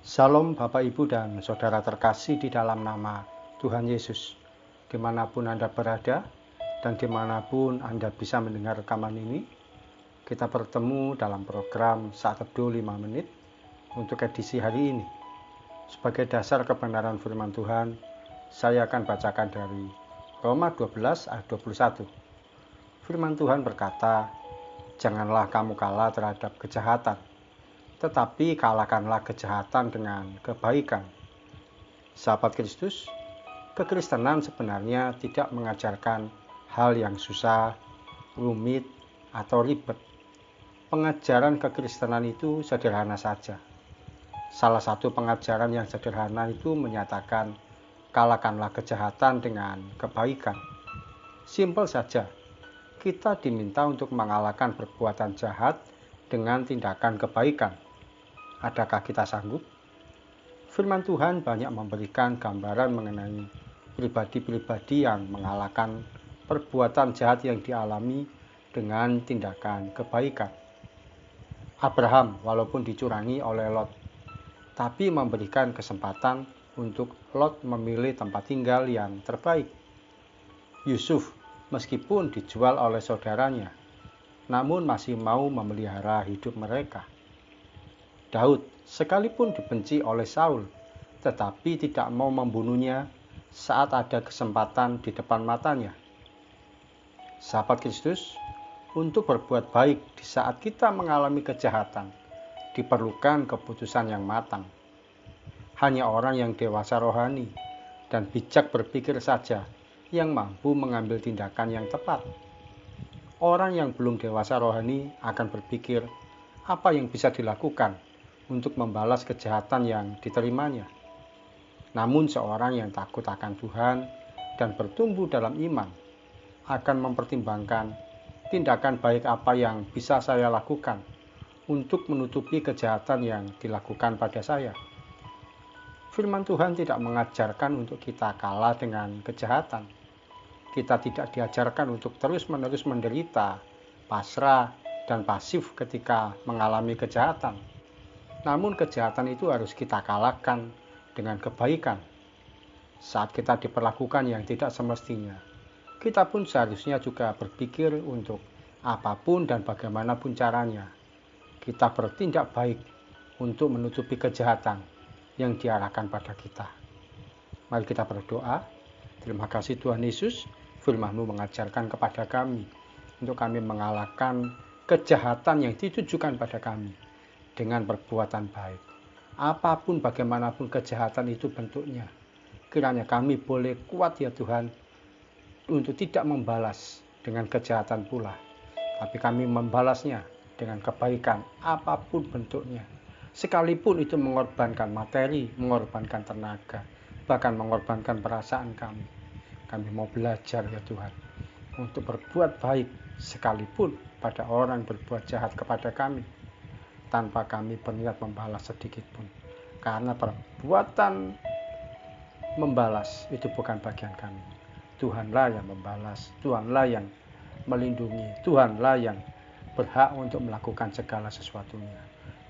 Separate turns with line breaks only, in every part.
Salam Bapak Ibu dan Saudara terkasih di dalam nama Tuhan Yesus. Dimanapun Anda berada dan dimanapun Anda bisa mendengar rekaman ini, kita bertemu dalam program Saat Teduh 5 Menit untuk edisi hari ini. Sebagai dasar kebenaran firman Tuhan, saya akan bacakan dari Roma 12 ayat 21. Firman Tuhan berkata, "Janganlah kamu kalah terhadap kejahatan, tetapi kalahkanlah kejahatan dengan kebaikan." Sahabat Kristus, kekristenan sebenarnya tidak mengajarkan hal yang susah, rumit, atau ribet. Pengajaran kekristenan itu sederhana saja. Salah satu pengajaran yang sederhana itu menyatakan, kalahkanlah kejahatan dengan kebaikan. Simpel saja, kita diminta untuk mengalahkan perbuatan jahat dengan tindakan kebaikan. Adakah kita sanggup? Firman Tuhan banyak memberikan gambaran mengenai pribadi-pribadi yang mengalahkan perbuatan jahat yang dialami dengan tindakan kebaikan. Abraham walaupun dicurangi oleh Lot, tapi memberikan kesempatan untuk Lot memilih tempat tinggal yang terbaik. Yusuf meskipun dijual oleh saudaranya, namun masih mau memelihara hidup mereka. Daud sekalipun dibenci oleh Saul, tetapi tidak mau membunuhnya saat ada kesempatan di depan matanya. Sahabat Kristus, untuk berbuat baik di saat kita mengalami kejahatan, diperlukan keputusan yang matang. Hanya orang yang dewasa rohani dan bijak berpikir saja yang mampu mengambil tindakan yang tepat. Orang yang belum dewasa rohani akan berpikir apa yang bisa dilakukan untuk membalas kejahatan yang diterimanya. Namun seorang yang takut akan Tuhan dan bertumbuh dalam iman akan mempertimbangkan tindakan baik apa yang bisa saya lakukan untuk menutupi kejahatan yang dilakukan pada saya. Firman Tuhan tidak mengajarkan untuk kita kalah dengan kejahatan. Kita tidak diajarkan untuk terus-menerus menderita, pasrah, dan pasif ketika mengalami kejahatan. Namun kejahatan itu harus kita kalahkan dengan kebaikan. Saat kita diperlakukan yang tidak semestinya, kita pun seharusnya juga berpikir untuk apapun dan bagaimanapun caranya, kita bertindak baik untuk menutupi kejahatan yang diarahkan pada kita. Mari kita berdoa. Terima kasih Tuhan Yesus, firman-Mu mengajarkan kepada kami untuk kami mengalahkan kejahatan yang ditujukan pada kami dengan perbuatan baik. Apapun bagaimanapun kejahatan itu bentuknya, kiranya kami boleh kuat ya Tuhan untuk tidak membalas dengan kejahatan pula, tapi kami membalasnya dengan kebaikan apapun bentuknya. Sekalipun itu mengorbankan materi, mengorbankan tenaga, bahkan mengorbankan perasaan kami. Kami mau belajar ya Tuhan untuk berbuat baik sekalipun pada orang berbuat jahat kepada kami, tanpa kami berniat membalas sedikit pun. Karena perbuatan membalas itu bukan bagian kami. Tuhanlah yang membalas, Tuhanlah yang melindungi, Tuhanlah yang berhak untuk melakukan segala sesuatunya.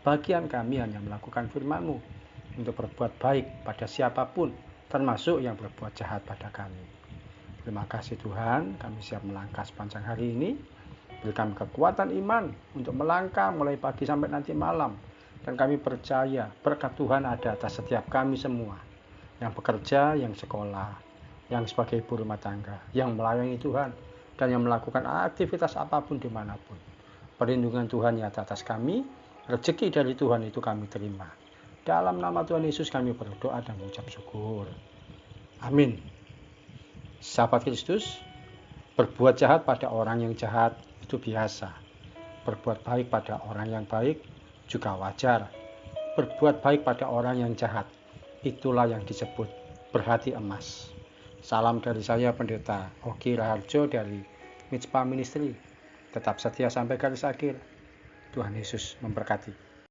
Bagian kami hanya melakukan firman-Mu untuk berbuat baik pada siapapun, termasuk yang berbuat jahat pada kami. Terima kasih Tuhan, kami siap melangkah sepanjang hari ini. Berikan kekuatan iman untuk melangkah mulai pagi sampai nanti malam. Dan kami percaya berkat Tuhan ada atas setiap kami semua. Yang bekerja, yang sekolah, yang sebagai ibu rumah tangga, yang melayani Tuhan, dan yang melakukan aktivitas apapun dimanapun. Perlindungan Tuhan nyata atas kami, rezeki dari Tuhan itu kami terima. Dalam nama Tuhan Yesus kami berdoa dan mengucap syukur. Amin. Sahabat Kristus, berbuat jahat pada orang yang jahat itu biasa. Berbuat baik pada orang yang baik juga wajar. Berbuat baik pada orang yang jahat, itulah yang disebut berhati emas. Salam dari saya Pendeta Ogi Raharjo dari Mitspa Ministry. Tetap setia sampai garis akhir. Tuhan Yesus memberkati.